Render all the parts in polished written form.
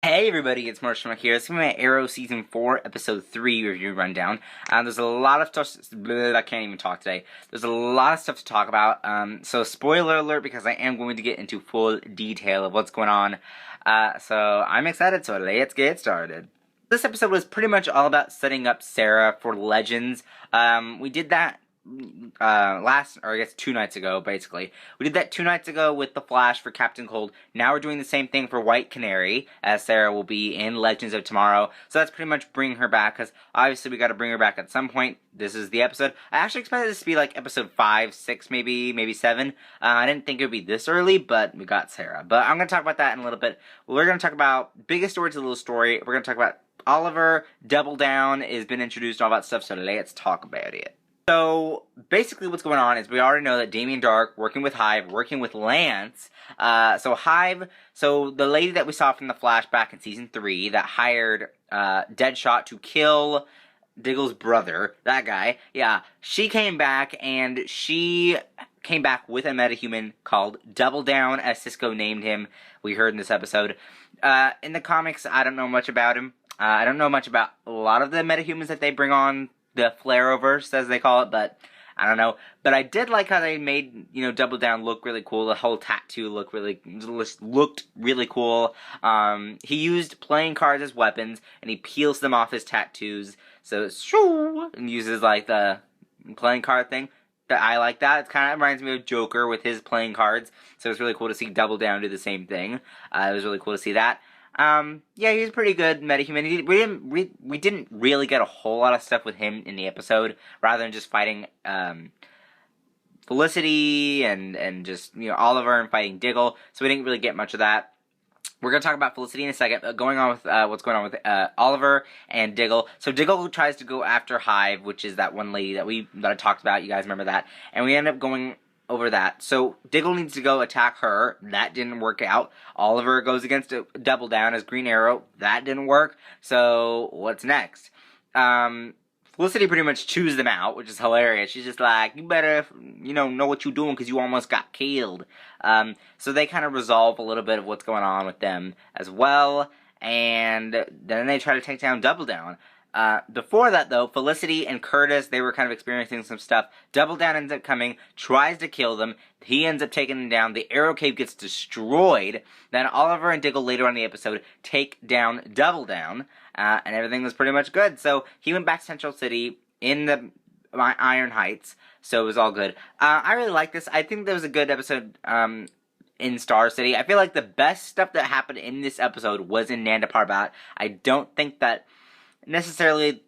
Hey everybody, it's Marshall here. This is my Arrow Season 4, Episode 3 review rundown. There's a lot of stuff, I can't even talk today. There's a lot of stuff to talk about, so spoiler alert because I am going to get into full detail of what's going on. So I'm excited, so let's get started. This episode was pretty much all about setting up Sara for Legends. We did that I guess 2 nights ago, basically. We did that 2 nights ago with the Flash for Captain Cold. Now we're doing the same thing for White Canary, as Sara will be in Legends of Tomorrow. So that's pretty much bringing her back, because obviously we gotta bring her back at some point. This is the episode. I actually expected this to be like episode 5, 6, maybe 7. I didn't think it would be this early, but we got Sara. But I'm gonna talk about that in a little bit. We're gonna talk about biggest story to little story. We're gonna talk about Oliver, Double Down has been introduced, and all that stuff, so let's talk about it. So, basically what's going on is we already know that Damien Dark, working with Hive, working with Lance, so the lady that we saw from the Flash back in Season 3 that hired Deadshot to kill Diggle's brother, that guy, yeah, she came back, and she came back with a metahuman called Double Down, as Cisco named him, we heard in this episode. In the comics, I don't know much about him. I don't know much about a lot of the metahumans that they bring on the Flareoverse, as they call it, but I don't know. But I did like how they made, Double Down look really cool. The whole tattoo looked really cool. He used playing cards as weapons, and he peels them off his tattoos. So, shoo, and uses, like, the playing card thing. I like that. It kind of reminds me of Joker with his playing cards. So it's really cool to see Double Down do the same thing. It was really cool to see that. Yeah, he's pretty good metahuman. We didn't really get a whole lot of stuff with him in the episode, rather than just fighting, Felicity and just, Oliver and fighting Diggle, so we didn't really get much of that. We're going to talk about Felicity in a second, going on with, what's going on with, Oliver and Diggle. So Diggle tries to go after Hive, which is that one lady that I talked about, you guys remember that, and we end up going over that. So Diggle needs to go attack her. That didn't work out. Oliver goes against a Double Down as Green Arrow. That didn't work. So what's next? Felicity pretty much chews them out, which is hilarious. She's just like, you better, know what you're doing because you almost got killed. So they kind of resolve a little bit of what's going on with them as well. And then they try to take down Double Down. Before that, though, Felicity and Curtis, they were kind of experiencing some stuff. Double Down ends up coming, tries to kill them. He ends up taking them down. The Arrow Cave gets destroyed. Then Oliver and Diggle later on in the episode take down Double Down, and everything was pretty much good. So he went back to Central City in the Iron Heights, so it was all good. I really like this. I think there was a good episode, in Star City. I feel like the best stuff that happened in this episode was in Nanda Parbat. I don't think that necessarily,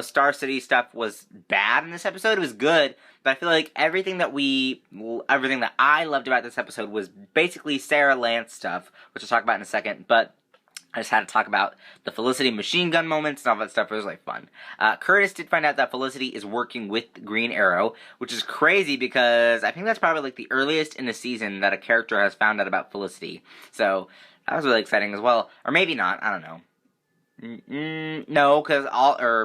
Star City stuff was bad in this episode. It was good, but I feel like everything that I loved about this episode was basically Sara Lance stuff, which I'll talk about in a second, but I just had to talk about the Felicity machine gun moments and all that stuff. It was, fun. Curtis did find out that Felicity is working with Green Arrow, which is crazy because I think that's probably, the earliest in the season that a character has found out about Felicity. So, that was really exciting as well. Or maybe not, I don't know. No, because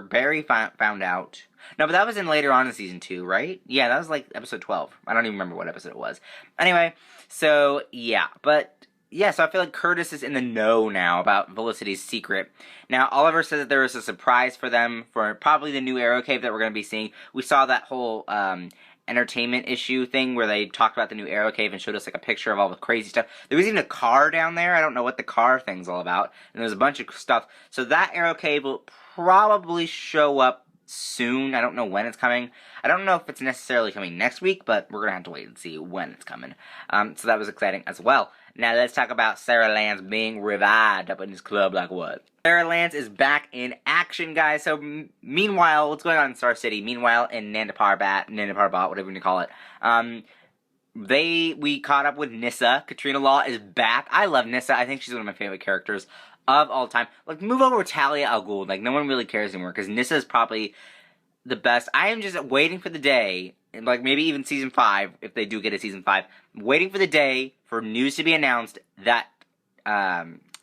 Barry found out. No, but that was in later on in Season 2, right? Yeah, that was episode 12. I don't even remember what episode it was. Anyway, so, yeah. But, yeah, so I feel like Curtis is in the know now about Felicity's secret. Now, Oliver said that there was a surprise for them for probably the new Arrow Cave that we're going to be seeing. We saw that whole, entertainment issue thing where they talked about the new Arrow Cave and showed us a picture of all the crazy stuff. There was even a car down there. I don't know what the car thing's all about. And there's a bunch of stuff. So that Arrow Cave will probably show up soon. I don't know when it's coming. I don't know if it's necessarily coming next week, but we're going to have to wait and see when it's coming. So that was exciting as well. Now let's talk about Sara Lance being revived up in this club like what? Sara Lance is back in action, guys. So meanwhile, what's going on in Star City? Meanwhile, in Nanda Parbat, whatever you call it. We caught up with Nyssa. Katrina Law is back. I love Nyssa. I think she's one of my favorite characters of all time. Move over Talia al Ghul. No one really cares anymore because Nyssa is probably the best. I am just waiting for the day, maybe even Season 5, if they do get a Season 5, waiting for the day for news to be announced that,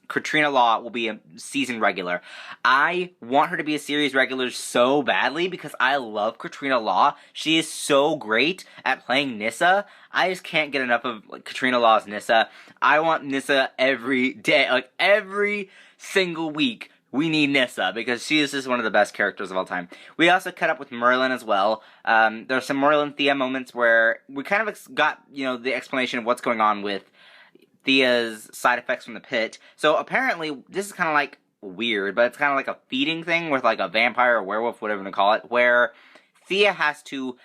Katrina Law will be a season regular. I want her to be a series regular so badly because I love Katrina Law. She is so great at playing Nyssa. I just can't get enough of Katrina Law's Nyssa. I want Nyssa every day, like every single week. We need Nyssa because she is just one of the best characters of all time. We also cut up with Merlin as well. There's some Merlin Thea moments where we kind of got, the explanation of what's going on with Thea's side effects from the pit. So apparently, this is kind of like weird, but it's kind of like a feeding thing with like a vampire or werewolf, whatever you want to call it, where Thea has to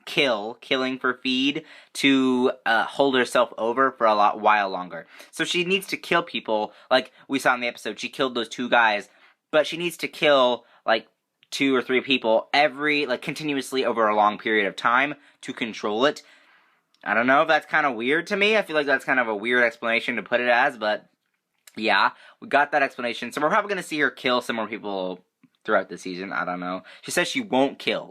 killing for feed, to hold herself over for a while longer. So she needs to kill people, like we saw in the episode. She killed those 2 guys, but she needs to kill like 2 or 3 people continuously over a long period of time to control it. I don't know if that's kind of weird to me. I feel like that's kind of a weird explanation to put it as, but yeah, we got that explanation. So we're probably going to see her kill some more people throughout the season. I don't know. She says she won't kill.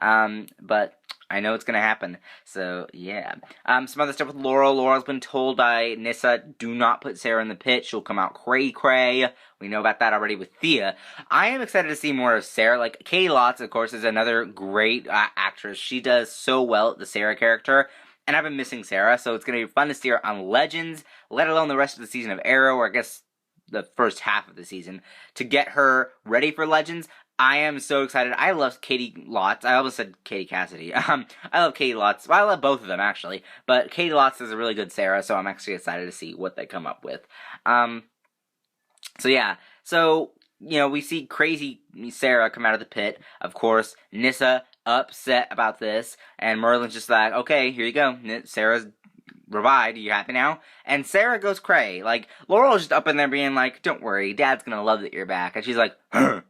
But I know it's going to happen. So, yeah. Some other stuff with Laurel. Laurel's been told by Nyssa, do not put Sara in the pit. She'll come out cray-cray. We know about that already with Thea. I am excited to see more of Sara. Like, Katie Lotz, of course, is another great actress. She does so well at the Sara character. And I've been missing Sara, so it's going to be fun to see her on Legends, let alone the rest of the season of Arrow, or I guess the first half of the season, to get her ready for Legends. I am so excited. I love Katie Lotz. I almost said Katie Cassidy. I love Katie Lotz. Well, I love both of them, actually. But Katie Lotz is a really good Sara, so I'm actually excited to see what they come up with. So, yeah. So, we see crazy Sara come out of the pit. Of course, Nyssa upset about this. And Merlin's just like, okay, here you go. Sara's revived, are you happy now? And Sara goes cray. Like, Laurel's just up in there being like, don't worry, Dad's gonna love that you're back. And she's like, and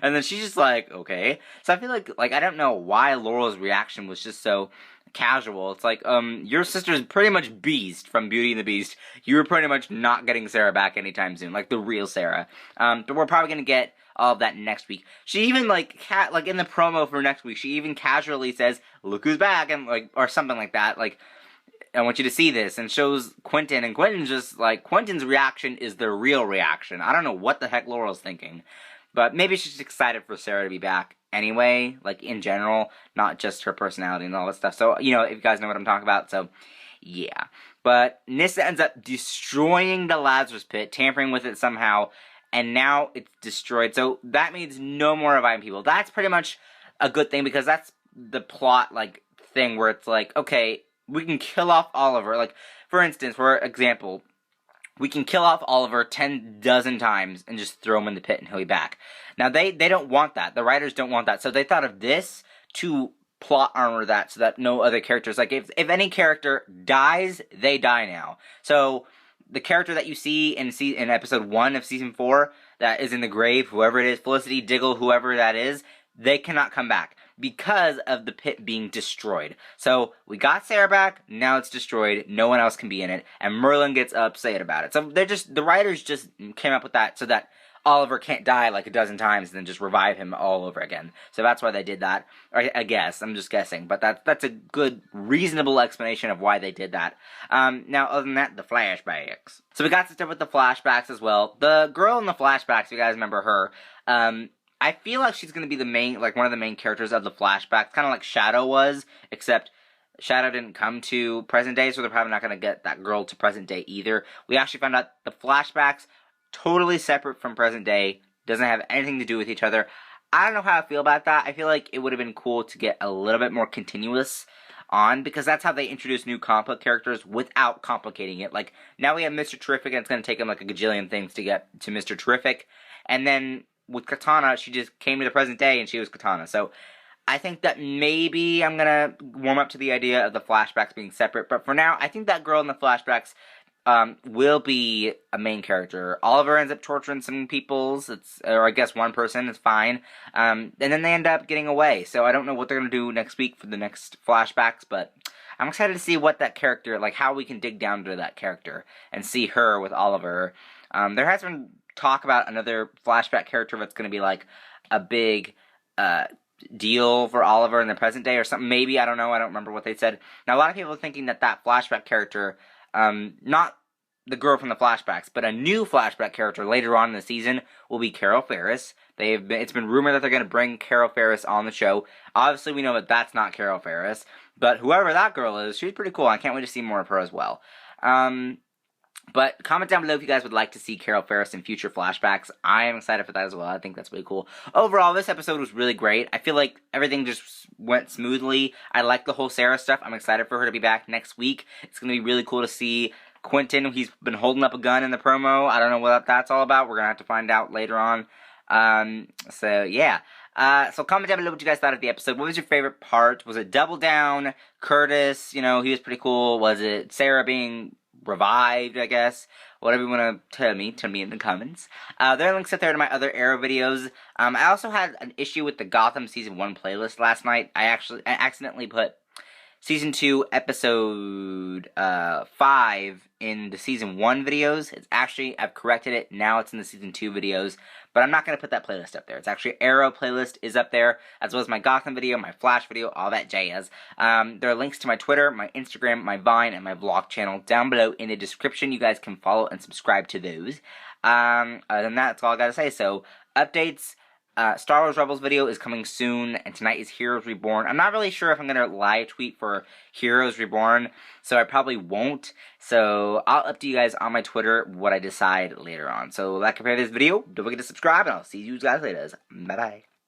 then she's just like, okay. So I feel like I don't know why Laurel's reaction was just so casual. It's like, your sister's pretty much Beast from Beauty and the Beast. You were pretty much not getting Sara back anytime soon, like the real Sara. But we're probably gonna get all of that next week. She even, in the promo for next week, she even casually says, look who's back, and, or something like that, I want you to see this, and shows Quentin, and Quentin's just, Quentin's reaction is the real reaction. I don't know what the heck Laurel's thinking, but maybe she's excited for Sara to be back anyway, in general, not just her personality and all that stuff. So, if you guys know what I'm talking about, so, yeah. But Nyssa ends up destroying the Lazarus Pit, tampering with it somehow, and now it's destroyed. So that means no more reviving people. That's pretty much a good thing, because that's the plot, thing where it's okay, we can kill off Oliver. For instance, for example, we can kill off Oliver 10 dozen times and just throw him in the pit and he'll be back. Now, they don't want that. The writers don't want that. So they thought of this to plot armor that so that no other characters, if any character dies, they die now. So the character that you see in episode 1 of season 4 that is in the grave, whoever it is, Felicity, Diggle, whoever that is, they cannot come back because of the pit being destroyed. So we got Sara back, now it's destroyed, no one else can be in it, and Merlin gets upset about it. So the writers just came up with that so that Oliver can't die a dozen times and then just revive him all over again. So that's why they did that. I guess. I'm just guessing. But that's a good, reasonable explanation of why they did that. Now, other than that, the flashbacks. So we got some stuff with the flashbacks as well. The girl in the flashbacks, if you guys remember her, I feel like she's going to be the main, one of the main characters of the flashbacks. Kind of like Shadow was, except Shadow didn't come to present day, so they're probably not going to get that girl to present day either. We actually found out the flashbacks totally separate from present day, doesn't have anything to do with each other. I don't know how I feel about that. I feel like it would have been cool to get a little bit more continuous on, because that's how they introduce new comic book characters without complicating it. Now we have Mr. Terrific, and it's going to take him a gajillion things to get to Mr. Terrific, and then with Katana, she just came to the present day and she was Katana. So I think that maybe I'm going to warm up to the idea of the flashbacks being separate, but for now, I think that girl in the flashbacks will be a main character. Oliver ends up torturing some peoples, or I guess one person, it's fine, and then they end up getting away, so I don't know what they're going to do next week for the next flashbacks, but I'm excited to see what that character, how we can dig down to that character, and see her with Oliver. There has been talk about another flashback character that's going to be, a big, deal for Oliver in the present day or something. Maybe, I don't know. I don't remember what they said. Now, a lot of people are thinking that flashback character, not the girl from the flashbacks, but a new flashback character later on in the season will be Carol Ferris. It's been rumored that they're going to bring Carol Ferris on the show. Obviously, we know that that's not Carol Ferris, but whoever that girl is, she's pretty cool. I can't wait to see more of her as well. But comment down below if you guys would like to see Carol Ferris in future flashbacks. I am excited for that as well. I think that's really cool. Overall, this episode was really great. I feel like everything just went smoothly. I like the whole Sara stuff. I'm excited for her to be back next week. It's going to be really cool to see Quentin. He's been holding up a gun in the promo. I don't know what that's all about. We're going to have to find out later on. So yeah. So comment down below what you guys thought of the episode. What was your favorite part? Was it Double Down? Curtis, he was pretty cool. Was it Sara being revived, I guess? Whatever you want to tell me in the comments. There are links up there to my other Arrow videos. I also had an issue with the Gotham Season 1 playlist last night. I accidentally put Season 2, Episode 5 in the Season 1 videos. It's actually, I've corrected it. Now it's in the Season 2 videos. But I'm not going to put that playlist up there. It's actually Arrow playlist is up there, as well as my Gotham video, my Flash video, all that jazz. There are links to my Twitter, my Instagram, my Vine, and my vlog channel down below in the description. You guys can follow and subscribe to those. Other than that, that's all I got to say. So, updates. Star Wars Rebels video is coming soon, and tonight is Heroes Reborn. I'm not really sure if I'm going to live tweet for Heroes Reborn, so I probably won't. So I'll update you guys on my Twitter what I decide later on. So like and compare this video, don't forget to subscribe, and I'll see you guys later. Bye-bye.